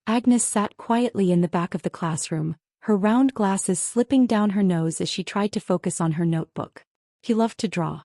Agnes sat quietly in the back of the classroom, her round glasses slipping down her nose as she tried to focus on her notebook. She loved to draw.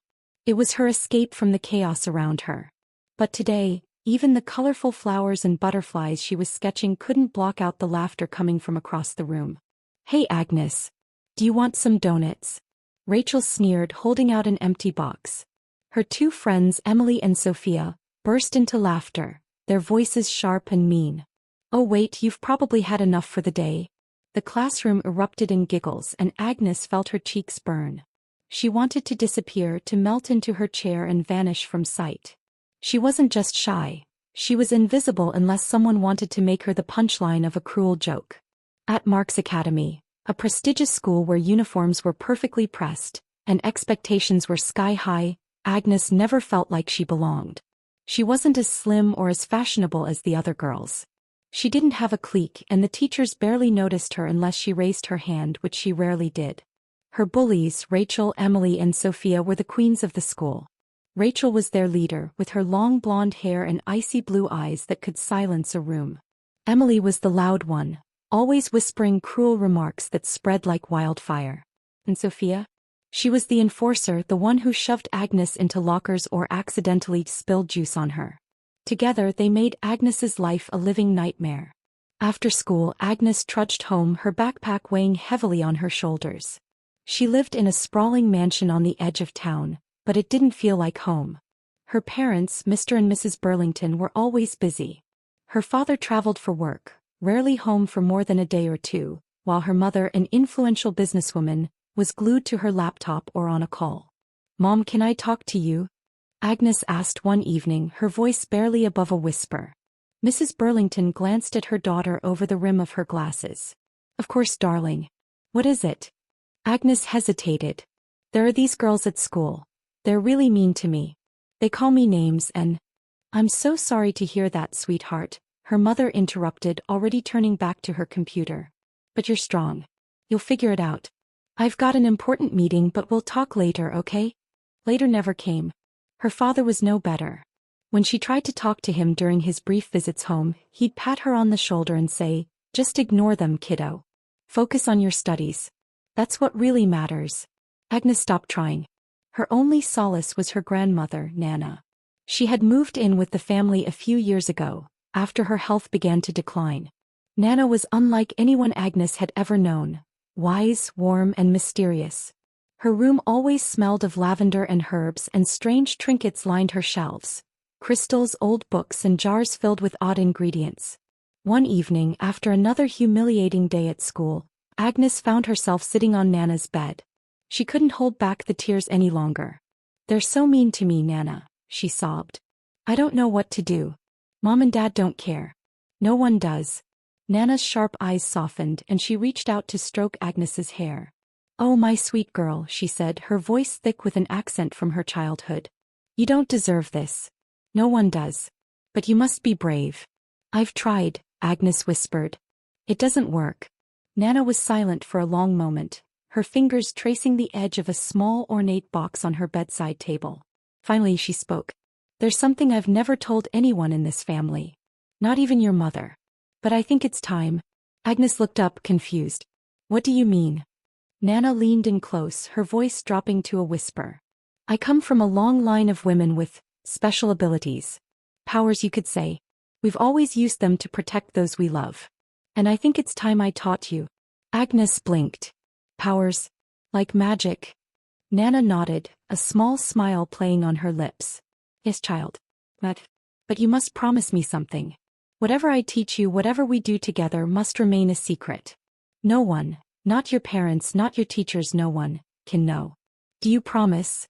It was her escape from the chaos around her. But today, even the colorful flowers and butterflies she was sketching couldn't block out the laughter coming from across the room. "Hey Agnes. Do you want some donuts?" Rachel sneered, holding out an empty box. Her two friends, Emily and Sophia, burst into laughter, their voices sharp and mean. "Oh wait, you've probably had enough for the day." The classroom erupted in giggles and Agnes felt her cheeks burn. She wanted to disappear, to melt into her chair and vanish from sight. She wasn't just shy, she was invisible unless someone wanted to make her the punchline of a cruel joke. At Mark's Academy, a prestigious school where uniforms were perfectly pressed, and expectations were sky-high, Agnes never felt like she belonged. She wasn't as slim or as fashionable as the other girls. She didn't have a clique and the teachers barely noticed her unless she raised her hand, which she rarely did. Her bullies, Rachel, Emily and Sophia, were the queens of the school. Rachel was their leader, with her long blonde hair and icy blue eyes that could silence a room. Emily was the loud one, always whispering cruel remarks that spread like wildfire. And Sophia? She was the enforcer, the one who shoved Agnes into lockers or accidentally spilled juice on her. Together they made Agnes's life a living nightmare. After school, Agnes trudged home, her backpack weighing heavily on her shoulders. She lived in a sprawling mansion on the edge of town, but it didn't feel like home. Her parents, Mr. and Mrs. Burlington, were always busy. Her father traveled for work, rarely home for more than a day or two, while her mother, an influential businesswoman, was glued to her laptop or on a call. "Mom, can I talk to you?" Agnes asked one evening, her voice barely above a whisper. Mrs. Burlington glanced at her daughter over the rim of her glasses. "Of course, darling. What is it?" Agnes hesitated. "There are these girls at school. They're really mean to me. They call me names and—" "I'm so sorry to hear that, sweetheart," her mother interrupted, already turning back to her computer. "But you're strong. You'll figure it out. I've got an important meeting, but we'll talk later, okay?" Later never came. Her father was no better. When she tried to talk to him during his brief visits home, he'd pat her on the shoulder and say, "Just ignore them, kiddo. Focus on your studies. That's what really matters." Agnes stopped trying. Her only solace was her grandmother, Nana. She had moved in with the family a few years ago, after her health began to decline. Nana was unlike anyone Agnes had ever known, wise, warm, and mysterious. Her room always smelled of lavender and herbs, and strange trinkets lined her shelves. Crystals, old books, and jars filled with odd ingredients. One evening, after another humiliating day at school, Agnes found herself sitting on Nana's bed. She couldn't hold back the tears any longer. "They're so mean to me, Nana," she sobbed. "I don't know what to do. Mom and Dad don't care. No one does." Nana's sharp eyes softened and she reached out to stroke Agnes's hair. "Oh, my sweet girl," she said, her voice thick with an accent from her childhood. "You don't deserve this. No one does. But you must be brave." "I've tried," Agnes whispered. "It doesn't work." Nana was silent for a long moment, her fingers tracing the edge of a small ornate box on her bedside table. Finally she spoke. "There's something I've never told anyone in this family. Not even your mother. But I think it's time." Agnes looked up, confused. "What do you mean?" Nana leaned in close, her voice dropping to a whisper. "I come from a long line of women with special abilities. Powers, you could say. We've always used them to protect those we love. And I think it's time I taught you." Agnes blinked. "Powers? Like magic?" Nana nodded, a small smile playing on her lips. "Yes, child. But you must promise me something. Whatever I teach you, whatever we do together, must remain a secret. No one, not your parents, not your teachers, no one, can know. Do you promise?"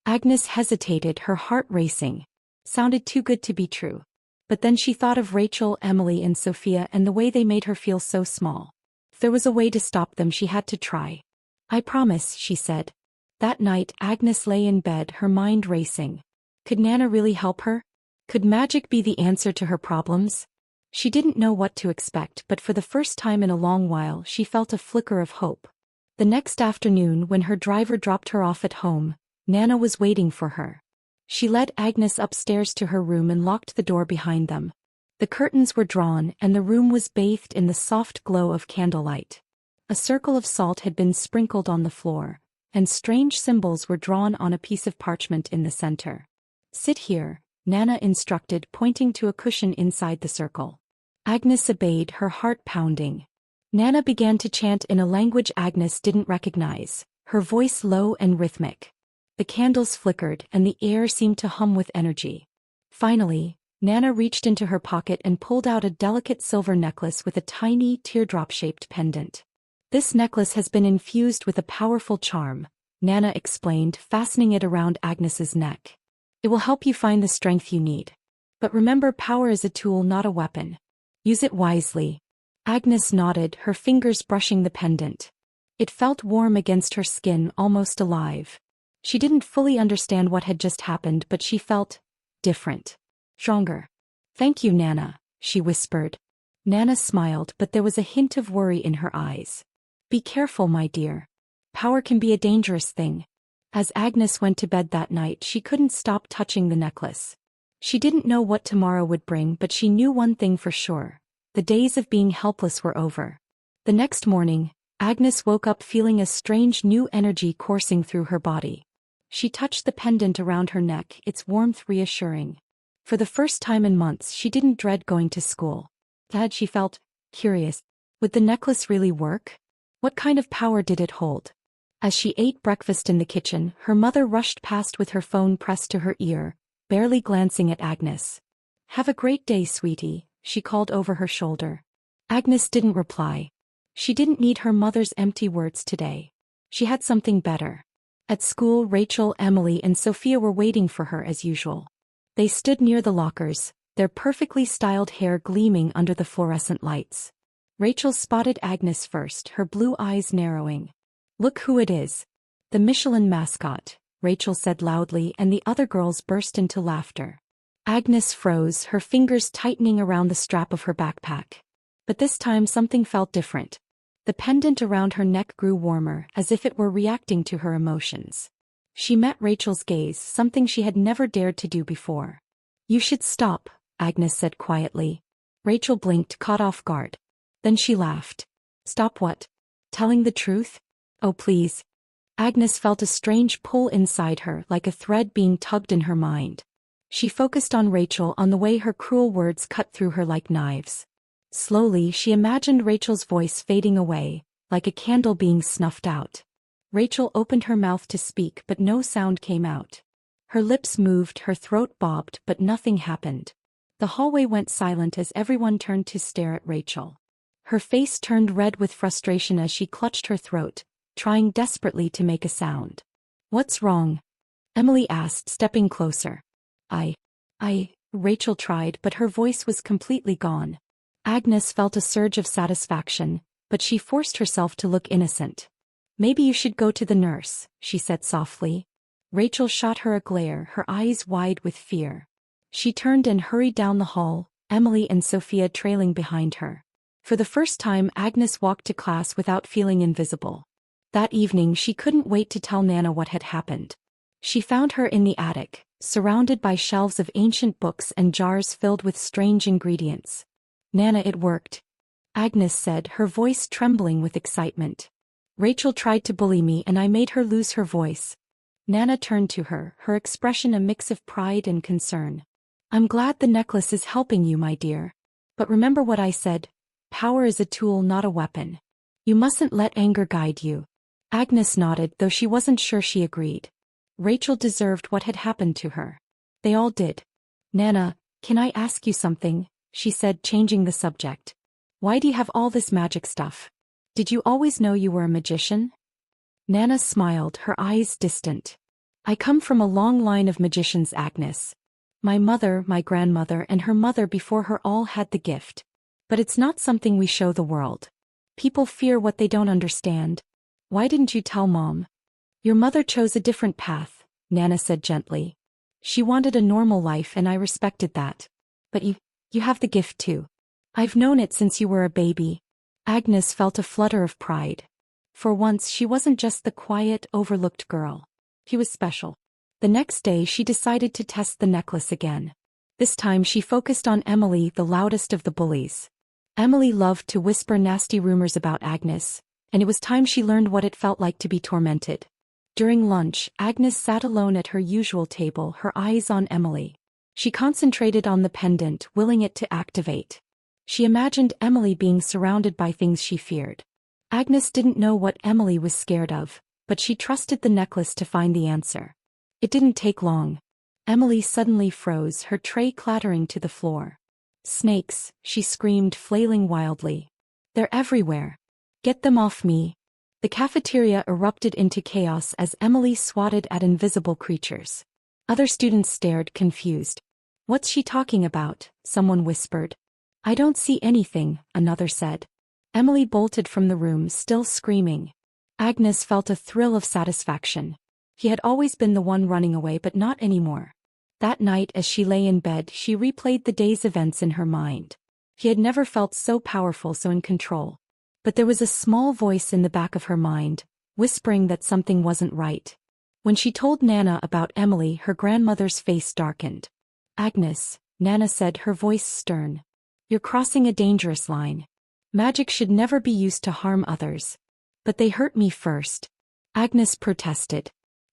Agnes hesitated, her heart racing. Sounded too good to be true. But then she thought of Rachel, Emily, and Sophia and the way they made her feel so small. If there was a way to stop them, she had to try. "I promise," she said. That night, Agnes lay in bed, her mind racing. Could Nana really help her? Could magic be the answer to her problems? She didn't know what to expect, but for the first time in a long while she felt a flicker of hope. The next afternoon, when her driver dropped her off at home, Nana was waiting for her. She led Agnes upstairs to her room and locked the door behind them. The curtains were drawn and the room was bathed in the soft glow of candlelight. A circle of salt had been sprinkled on the floor, and strange symbols were drawn on a piece of parchment in the center. "Sit here," Nana instructed, pointing to a cushion inside the circle. Agnes obeyed, her heart pounding. Nana began to chant in a language Agnes didn't recognize, her voice low and rhythmic. The candles flickered and the air seemed to hum with energy. Finally, Nana reached into her pocket and pulled out a delicate silver necklace with a tiny teardrop-shaped pendant. "This necklace has been infused with a powerful charm," Nana explained, fastening it around Agnes's neck. "It will help you find the strength you need. But remember, power is a tool, not a weapon. Use it wisely." Agnes nodded, her fingers brushing the pendant. It felt warm against her skin, almost alive. She didn't fully understand what had just happened, but she felt different. Stronger. "Thank you, Nana," she whispered. Nana smiled, but there was a hint of worry in her eyes. "Be careful, my dear. Power can be a dangerous thing." As Agnes went to bed that night, she couldn't stop touching the necklace. She didn't know what tomorrow would bring, but she knew one thing for sure. The days of being helpless were over. The next morning, Agnes woke up feeling a strange new energy coursing through her body. She touched the pendant around her neck, its warmth reassuring. For the first time in months, she didn't dread going to school. Instead, she felt curious. Would the necklace really work? What kind of power did it hold? As she ate breakfast in the kitchen, her mother rushed past with her phone pressed to her ear, barely glancing at Agnes. "Have a great day, sweetie," she called over her shoulder. Agnes didn't reply. She didn't need her mother's empty words today. She had something better. At school, Rachel, Emily, and Sophia were waiting for her as usual. They stood near the lockers, their perfectly styled hair gleaming under the fluorescent lights. Rachel spotted Agnes first, her blue eyes narrowing. "Look who it is. The Michelin mascot," Rachel said loudly, and the other girls burst into laughter. Agnes froze, her fingers tightening around the strap of her backpack. But this time something felt different. The pendant around her neck grew warmer, as if it were reacting to her emotions. She met Rachel's gaze, something she had never dared to do before. "You should stop," Agnes said quietly. Rachel blinked, caught off guard. Then she laughed. "Stop what? Telling the truth? Oh, please." Agnes felt a strange pull inside her, like a thread being tugged in her mind. She focused on Rachel, on the way her cruel words cut through her like knives. Slowly, she imagined Rachel's voice fading away, like a candle being snuffed out. Rachel opened her mouth to speak, but no sound came out. Her lips moved, her throat bobbed, but nothing happened. The hallway went silent as everyone turned to stare at Rachel. Her face turned red with frustration as she clutched her throat, trying desperately to make a sound. "What's wrong?" Emily asked, stepping closer. Rachel tried, but her voice was completely gone. Agnes felt a surge of satisfaction, but she forced herself to look innocent. "Maybe you should go to the nurse," she said softly. Rachel shot her a glare, her eyes wide with fear. She turned and hurried down the hall, Emily and Sophia trailing behind her. For the first time, Agnes walked to class without feeling invisible. That evening, she couldn't wait to tell Nana what had happened. She found her in the attic, surrounded by shelves of ancient books and jars filled with strange ingredients. "Nana, it worked," Agnes said, her voice trembling with excitement. "Rachel tried to bully me and I made her lose her voice." Nana turned to her, her expression a mix of pride and concern. "I'm glad the necklace is helping you, my dear. But remember what I said. Power is a tool, not a weapon. You mustn't let anger guide you." Agnes nodded, though she wasn't sure she agreed. Rachel deserved what had happened to her. They all did. "Nana, can I ask you something?" she said, changing the subject. "Why do you have all this magic stuff? Did you always know you were a magician?" Nana smiled, her eyes distant. "I come from a long line of magicians, Agnes. My mother, my grandmother, and her mother before her all had the gift. But it's not something we show the world. People fear what they don't understand. Why didn't you tell Mom?" "Your mother chose a different path," Nana said gently. "She wanted a normal life and I respected that. But you have the gift too. I've known it since you were a baby." Agnes felt a flutter of pride. For once, she wasn't just the quiet, overlooked girl. She was special. The next day, she decided to test the necklace again. This time she focused on Emily, the loudest of the bullies. Emily loved to whisper nasty rumors about Agnes, and it was time she learned what it felt like to be tormented. During lunch, Agnes sat alone at her usual table, her eyes on Emily. She concentrated on the pendant, willing it to activate. She imagined Emily being surrounded by things she feared. Agnes didn't know what Emily was scared of, but she trusted the necklace to find the answer. It didn't take long. Emily suddenly froze, her tray clattering to the floor. "Snakes," she screamed, flailing wildly. "They're everywhere. Get them off me." The cafeteria erupted into chaos as Emily swatted at invisible creatures. Other students stared, confused. "What's she talking about?" someone whispered. "I don't see anything," another said. Emily bolted from the room, still screaming. Agnes felt a thrill of satisfaction. He had always been the one running away, but not anymore. That night, as she lay in bed, she replayed the day's events in her mind. He had never felt so powerful, so in control. But there was a small voice in the back of her mind, whispering that something wasn't right. When she told Nana about Emily, her grandmother's face darkened. "Agnes," Nana said, her voice stern. "You're crossing a dangerous line. Magic should never be used to harm others." "But they hurt me first," Agnes protested.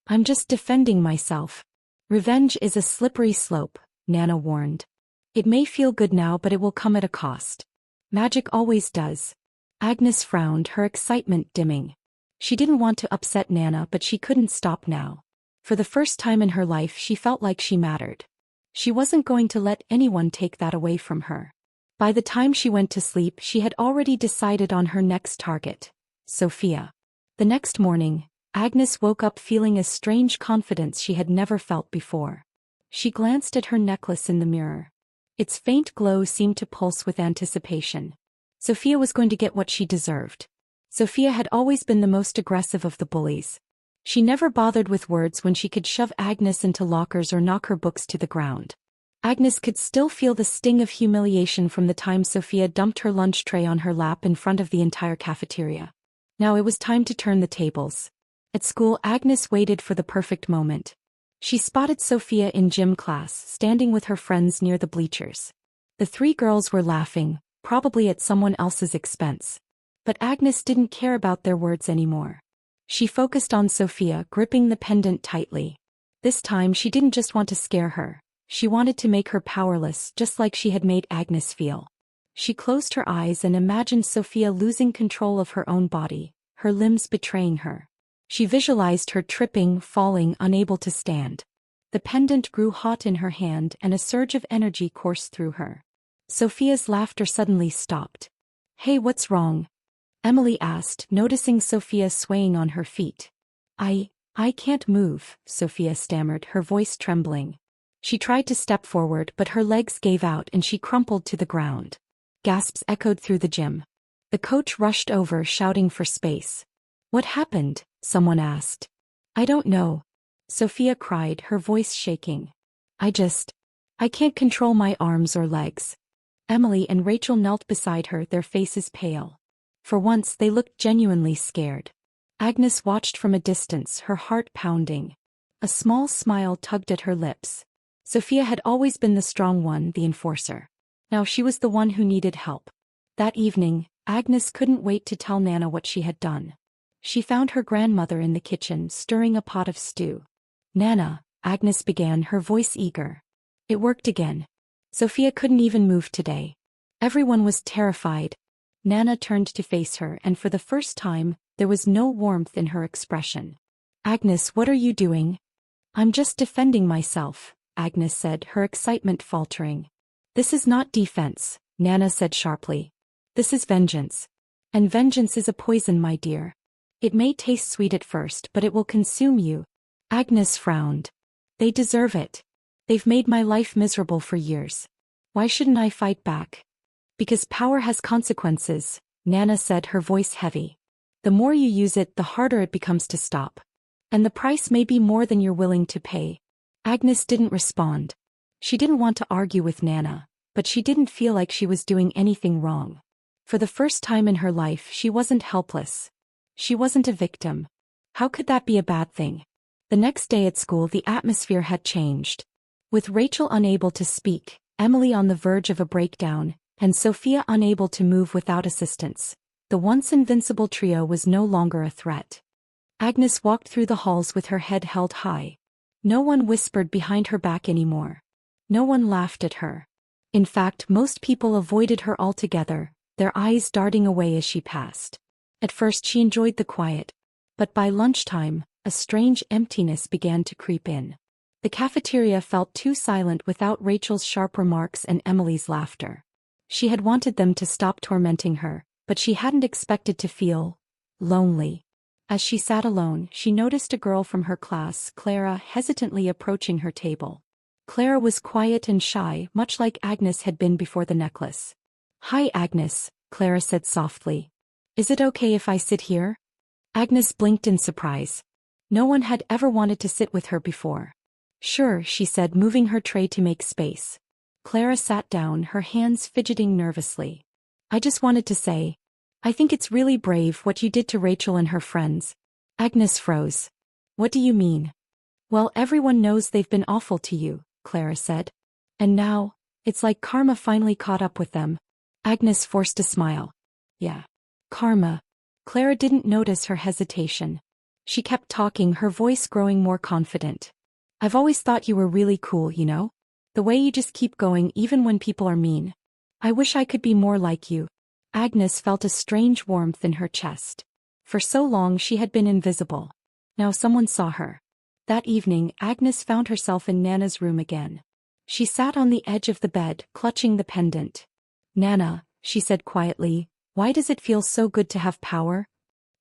"I'm just defending myself." "Revenge is a slippery slope," Nana warned. "It may feel good now, but it will come at a cost. Magic always does." Agnes frowned, her excitement dimming. She didn't want to upset Nana, but she couldn't stop now. For the first time in her life, she felt like she mattered. She wasn't going to let anyone take that away from her. By the time she went to sleep, she had already decided on her next target: Sophia. The next morning, Agnes woke up feeling a strange confidence she had never felt before. She glanced at her necklace in the mirror. Its faint glow seemed to pulse with anticipation. Sophia was going to get what she deserved. Sophia had always been the most aggressive of the bullies. She never bothered with words when she could shove Agnes into lockers or knock her books to the ground. Agnes could still feel the sting of humiliation from the time Sophia dumped her lunch tray on her lap in front of the entire cafeteria. Now it was time to turn the tables. At school, Agnes waited for the perfect moment. She spotted Sophia in gym class, standing with her friends near the bleachers. The three girls were laughing, probably at someone else's expense. But Agnes didn't care about their words anymore. She focused on Sophia, gripping the pendant tightly. This time she didn't just want to scare her. She wanted to make her powerless, just like she had made Agnes feel. She closed her eyes and imagined Sophia losing control of her own body, her limbs betraying her. She visualized her tripping, falling, unable to stand. The pendant grew hot in her hand and a surge of energy coursed through her. Sophia's laughter suddenly stopped. "Hey, what's wrong?" Emily asked, noticing Sophia swaying on her feet. I can't move," Sophia stammered, her voice trembling. She tried to step forward, but her legs gave out and she crumpled to the ground. Gasps echoed through the gym. The coach rushed over, shouting for space. "What happened?" someone asked. "I don't know," Sophia cried, her voice shaking. I can't control my arms or legs." Emily and Rachel knelt beside her, their faces pale. For once they looked genuinely scared. Agnes watched from a distance, her heart pounding. A small smile tugged at her lips. Sophia had always been the strong one, the enforcer. Now she was the one who needed help. That evening, Agnes couldn't wait to tell Nana what she had done. She found her grandmother in the kitchen, stirring a pot of stew. "Nana," Agnes began, her voice eager. "It worked again. Sophia couldn't even move today." Everyone was terrified. Nana turned to face her, and for the first time, there was no warmth in her expression. "Agnes, what are you doing?" "I'm just defending myself," Agnes said, her excitement faltering. "This is not defense," Nana said sharply. "This is vengeance. And vengeance is a poison, my dear. It may taste sweet at first, but it will consume you." Agnes frowned. "They deserve it. They've made my life miserable for years. Why shouldn't I fight back?" "Because power has consequences," Nana said, her voice heavy. "The more you use it, the harder it becomes to stop. And the price may be more than you're willing to pay." Agnes didn't respond. She didn't want to argue with Nana, but she didn't feel like she was doing anything wrong. For the first time in her life, she wasn't helpless. She wasn't a victim. How could that be a bad thing? The next day at school, the atmosphere had changed. With Rachel unable to speak, Emily on the verge of a breakdown, and Sophia unable to move without assistance, the once invincible trio was no longer a threat. Agnes walked through the halls with her head held high. No one whispered behind her back anymore. No one laughed at her. In fact, most people avoided her altogether, their eyes darting away as she passed. At first she enjoyed the quiet. But by lunchtime, a strange emptiness began to creep in. The cafeteria felt too silent without Rachel's sharp remarks and Emily's laughter. She had wanted them to stop tormenting her, but she hadn't expected to feel lonely. As she sat alone, she noticed a girl from her class, Clara, hesitantly approaching her table. Clara was quiet and shy, much like Agnes had been before the necklace. "Hi, Agnes," Clara said softly. "Is it okay if I sit here?" Agnes blinked in surprise. No one had ever wanted to sit with her before. "Sure," she said, moving her tray to make space. Clara sat down, her hands fidgeting nervously. "I just wanted to say, I think it's really brave what you did to Rachel and her friends." Agnes froze. "What do you mean?" "Well, everyone knows they've been awful to you," Clara said. "And now, it's like karma finally caught up with them." Agnes forced a smile. "Yeah. Karma." Clara didn't notice her hesitation. She kept talking, her voice growing more confident. "I've always thought you were really cool, you know? The way you just keep going even when people are mean. I wish I could be more like you." Agnes felt a strange warmth in her chest. For so long she had been invisible. Now someone saw her. That evening, Agnes found herself in Nana's room again. She sat on the edge of the bed, clutching the pendant. "Nana," she said quietly, "why does it feel so good to have power?"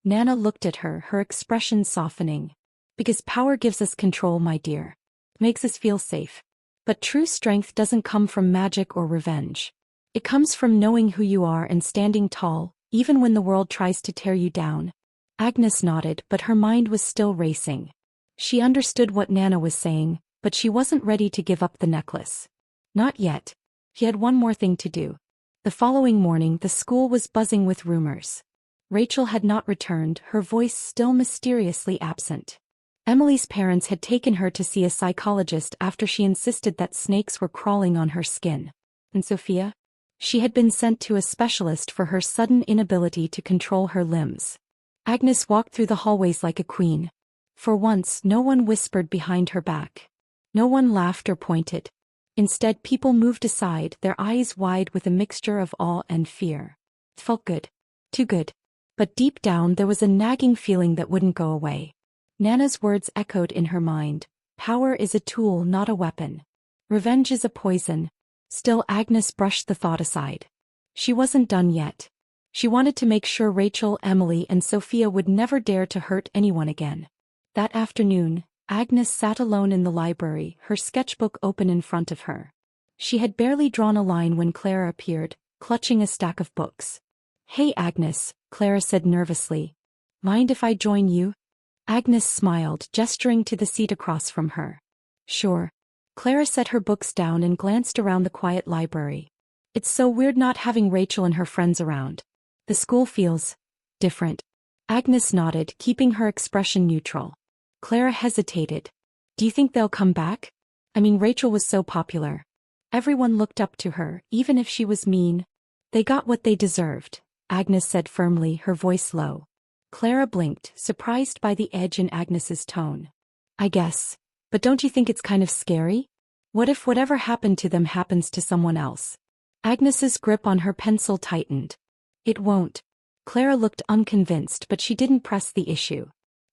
Nana looked at her, her expression softening. "Because power gives us control, my dear. Makes us feel safe. But true strength doesn't come from magic or revenge. It comes from knowing who you are and standing tall, even when the world tries to tear you down." Agnes nodded, but her mind was still racing. She understood what Nana was saying, but she wasn't ready to give up the necklace. Not yet. She had one more thing to do. The following morning, the school was buzzing with rumors. Rachel had not returned, her voice still mysteriously absent. Emily's parents had taken her to see a psychologist after she insisted that snakes were crawling on her skin. And Sophia? She had been sent to a specialist for her sudden inability to control her limbs. Agnes walked through the hallways like a queen. For once, no one whispered behind her back. No one laughed or pointed. Instead, people moved aside, their eyes wide with a mixture of awe and fear. It felt good. Too good. But deep down there was a nagging feeling that wouldn't go away. Nana's words echoed in her mind. Power is a tool, not a weapon. Revenge is a poison. Still, Agnes brushed the thought aside. She wasn't done yet. She wanted to make sure Rachel, Emily, and Sophia would never dare to hurt anyone again. That afternoon, Agnes sat alone in the library, her sketchbook open in front of her. She had barely drawn a line when Clara appeared, clutching a stack of books. "Hey, Agnes," Clara said nervously. "Mind if I join you?" Agnes smiled, gesturing to the seat across from her. "Sure." Clara set her books down and glanced around the quiet library. "It's so weird not having Rachel and her friends around. The school feels different." Agnes nodded, keeping her expression neutral. Clara hesitated. "Do you think they'll come back? I mean, Rachel was so popular. Everyone looked up to her, even if she was mean." "They got what they deserved," Agnes said firmly, her voice low. Clara blinked, surprised by the edge in Agnes's tone. "I guess. But don't you think it's kind of scary? What if whatever happened to them happens to someone else?" Agnes's grip on her pencil tightened. "It won't." Clara looked unconvinced, but she didn't press the issue.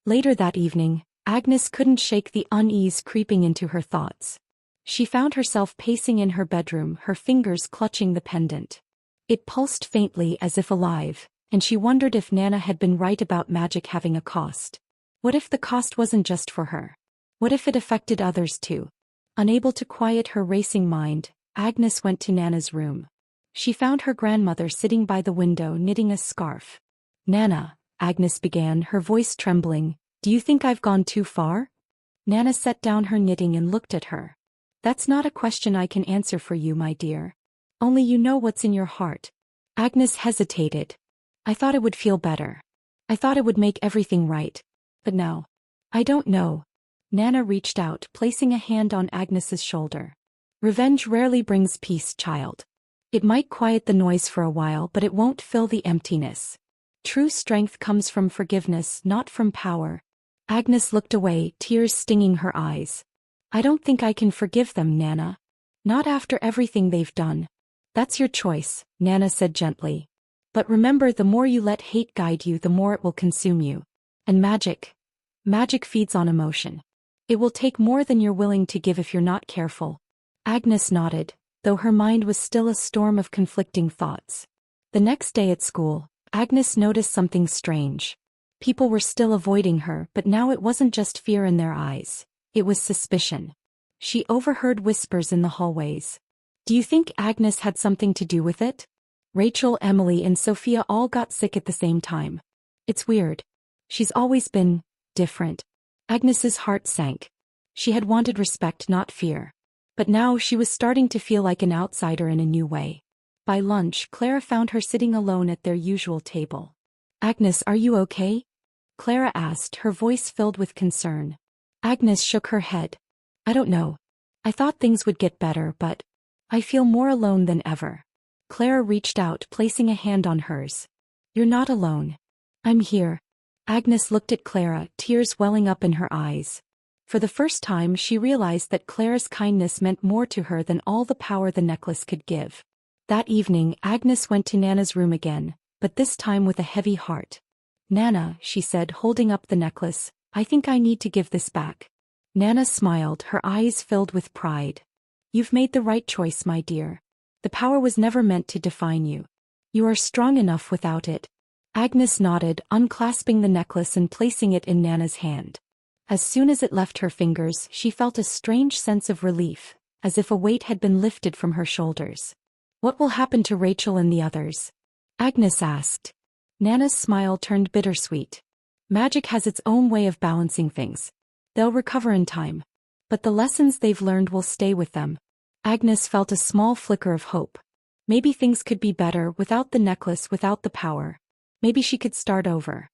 Later that evening, Agnes couldn't shake the unease creeping into her thoughts. She found herself pacing in her bedroom, her fingers clutching the pendant. It pulsed faintly as if alive, and she wondered if Nana had been right about magic having a cost. What if the cost wasn't just for her? What if it affected others too? Unable to quiet her racing mind, Agnes went to Nana's room. She found her grandmother sitting by the window knitting a scarf. "Nana," Agnes began, her voice trembling, "do you think I've gone too far?" Nana set down her knitting and looked at her. "That's not a question I can answer for you, my dear. Only you know what's in your heart." Agnes hesitated. "I thought it would feel better. I thought it would make everything right. But now, I don't know." Nana reached out, placing a hand on Agnes's shoulder. Revenge rarely brings peace, child. It might quiet the noise for a while, but it won't fill the emptiness. True strength comes from forgiveness, not from power. Agnes looked away, tears stinging her eyes. I don't think I can forgive them, Nana. Not after everything they've done. That's your choice, Nana said gently. But remember, the more you let hate guide you, the more it will consume you. And magic feeds on emotion. It will take more than you're willing to give if you're not careful. Agnes nodded, though her mind was still a storm of conflicting thoughts. The next day at school, Agnes noticed something strange. People were still avoiding her, but now it wasn't just fear in their eyes. It was suspicion. She overheard whispers in the hallways. Do you think Agnes had something to do with it? Rachel, Emily, and Sophia all got sick at the same time. It's weird. She's always been different. Agnes's heart sank. She had wanted respect, not fear. But now she was starting to feel like an outsider in a new way. By lunch, Clara found her sitting alone at their usual table. Agnes, are you okay? Clara asked, her voice filled with concern. Agnes shook her head. I don't know. I thought things would get better, but I feel more alone than ever. Clara reached out, placing a hand on hers. You're not alone. I'm here. Agnes looked at Clara, tears welling up in her eyes. For the first time, she realized that Clara's kindness meant more to her than all the power the necklace could give. That evening, Agnes went to Nana's room again, but this time with a heavy heart. Nana, she said, holding up the necklace, I think I need to give this back. Nana smiled, her eyes filled with pride. You've made the right choice, my dear. The power was never meant to define you. You are strong enough without it. Agnes nodded, unclasping the necklace and placing it in Nana's hand. As soon as it left her fingers, she felt a strange sense of relief, as if a weight had been lifted from her shoulders. What will happen to Rachel and the others? Agnes asked. Nana's smile turned bittersweet. Magic has its own way of balancing things. They'll recover in time. But the lessons they've learned will stay with them. Agnes felt a small flicker of hope. Maybe things could be better without the necklace, without the power. Maybe she could start over.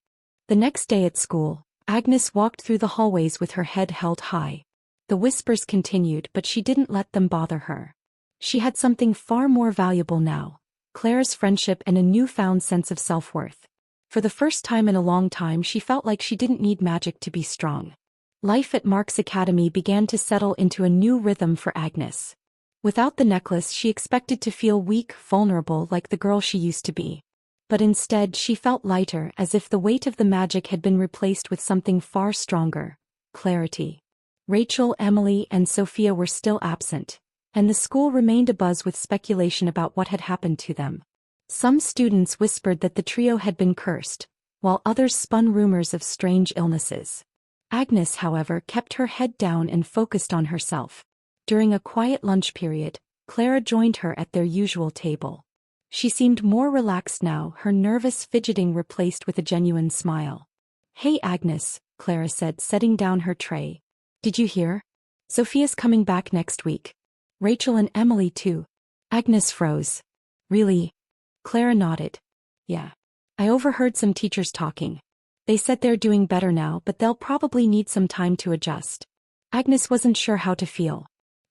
The next day at school, Agnes walked through the hallways with her head held high. The whispers continued, but she didn't let them bother her. She had something far more valuable now: Clara's friendship and a newfound sense of self-worth. For the first time in a long time, she felt like she didn't need magic to be strong. Life at Mark's Academy began to settle into a new rhythm for Agnes. Without the necklace, she expected to feel weak, vulnerable, like the girl she used to be. But instead, she felt lighter, as if the weight of the magic had been replaced with something far stronger: clarity. Rachel, Emily, and Sophia were still absent, and the school remained abuzz with speculation about what had happened to them. Some students whispered that the trio had been cursed, while others spun rumors of strange illnesses. Agnes, however, kept her head down and focused on herself. During a quiet lunch period, Clara joined her at their usual table. She seemed more relaxed now, her nervous fidgeting replaced with a genuine smile. Hey Agnes, Clara said, setting down her tray. Did you hear? Sophia's coming back next week. Rachel and Emily too. Agnes froze. Really? Clara nodded. Yeah. I overheard some teachers talking. They said they're doing better now, but they'll probably need some time to adjust. Agnes wasn't sure how to feel.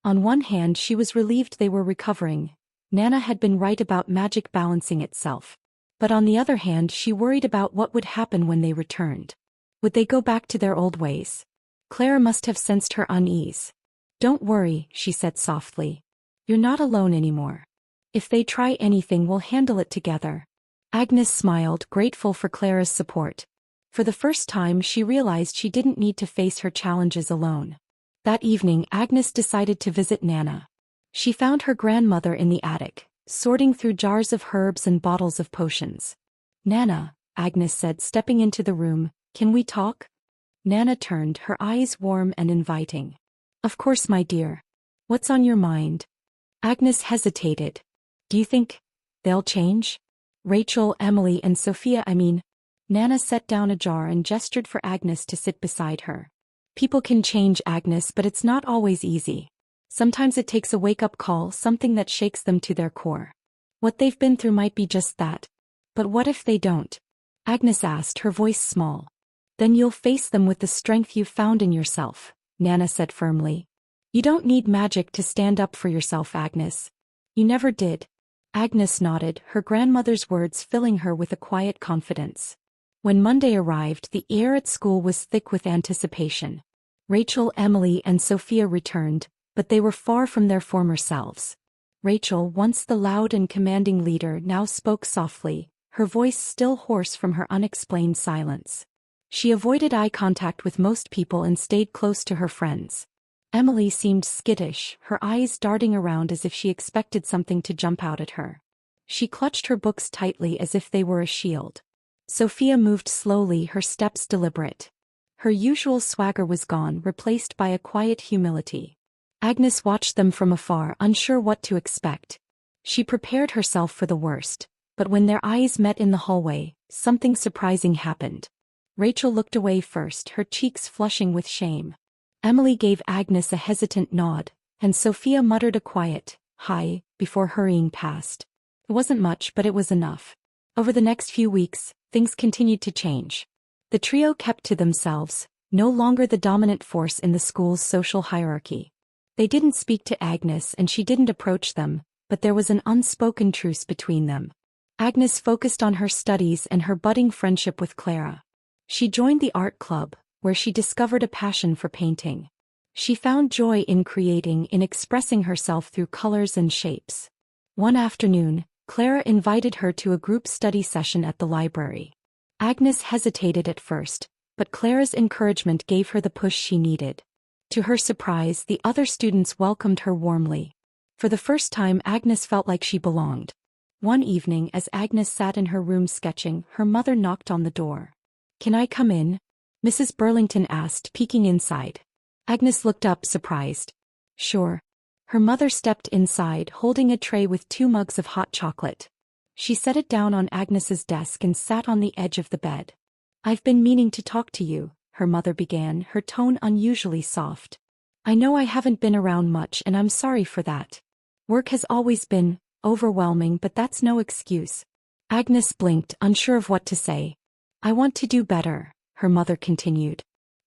On one hand, she was relieved they were recovering. Nana had been right about magic balancing itself. But on the other hand, she worried about what would happen when they returned. Would they go back to their old ways? Clara must have sensed her unease. Don't worry, she said softly. You're not alone anymore. If they try anything, we'll handle it together. Agnes smiled, grateful for Clara's support. For the first time, she realized she didn't need to face her challenges alone. That evening, Agnes decided to visit Nana. She found her grandmother in the attic, sorting through jars of herbs and bottles of potions. Nana, Agnes said, stepping into the room, can we talk? Nana turned, her eyes warm and inviting. Of course, my dear. What's on your mind? Agnes hesitated. Do you think they'll change? Rachel, Emily, and Sophia, I mean. Nana set down a jar and gestured for Agnes to sit beside her. People can change, Agnes, but it's not always easy. Sometimes it takes a wake-up call, something that shakes them to their core. What they've been through might be just that. But what if they don't? Agnes asked, her voice small. Then you'll face them with the strength you've found in yourself, Nana said firmly. You don't need magic to stand up for yourself, Agnes. You never did. Agnes nodded, her grandmother's words filling her with a quiet confidence. When Monday arrived, the air at school was thick with anticipation. Rachel, Emily, and Sophia returned, but they were far from their former selves. Rachel, once the loud and commanding leader, now spoke softly, her voice still hoarse from her unexplained silence. She avoided eye contact with most people and stayed close to her friends. Emily seemed skittish, her eyes darting around as if she expected something to jump out at her. She clutched her books tightly as if they were a shield. Sophia moved slowly, her steps deliberate. Her usual swagger was gone, replaced by a quiet humility. Agnes watched them from afar, unsure what to expect. She prepared herself for the worst, but when their eyes met in the hallway, something surprising happened. Rachel looked away first, her cheeks flushing with shame. Emily gave Agnes a hesitant nod, and Sophia muttered a quiet, "Hi," before hurrying past. It wasn't much, but it was enough. Over the next few weeks, things continued to change. The trio kept to themselves, no longer the dominant force in the school's social hierarchy. They didn't speak to Agnes and she didn't approach them, but there was an unspoken truce between them. Agnes focused on her studies and her budding friendship with Clara. She joined the art club, where she discovered a passion for painting. She found joy in creating, in expressing herself through colors and shapes. One afternoon, Clara invited her to a group study session at the library. Agnes hesitated at first, but Clara's encouragement gave her the push she needed. To her surprise, the other students welcomed her warmly. For the first time, Agnes felt like she belonged. One evening, as Agnes sat in her room sketching, her mother knocked on the door. "Can I come in?" Mrs. Burlington asked, peeking inside. Agnes looked up, surprised. "Sure." Her mother stepped inside, holding a tray with 2 mugs of hot chocolate. She set it down on Agnes's desk and sat on the edge of the bed. "I've been meaning to talk to you," her mother began, her tone unusually soft. "I know I haven't been around much and I'm sorry for that. Work has always been overwhelming, but that's no excuse." Agnes blinked, unsure of what to say. "I want to do better," her mother continued.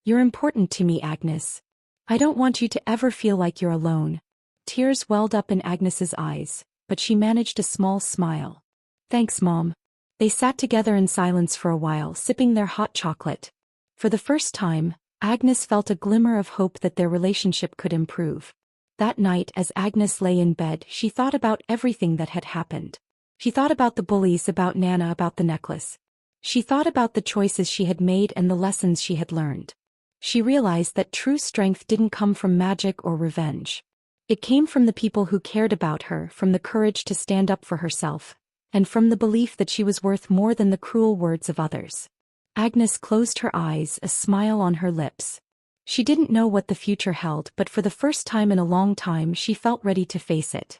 "You're important to me, Agnes. I don't want you to ever feel like you're alone." Tears welled up in Agnes's eyes, but she managed a small smile. "Thanks, Mom." They sat together in silence for a while, sipping their hot chocolate. For the first time, Agnes felt a glimmer of hope that their relationship could improve. That night, as Agnes lay in bed, she thought about everything that had happened. She thought about the bullies, about Nana, about the necklace. She thought about the choices she had made and the lessons she had learned. She realized that true strength didn't come from magic or revenge. It came from the people who cared about her, from the courage to stand up for herself, and from the belief that she was worth more than the cruel words of others. Agnes closed her eyes, a smile on her lips. She didn't know what the future held, but for the first time in a long time she felt ready to face it.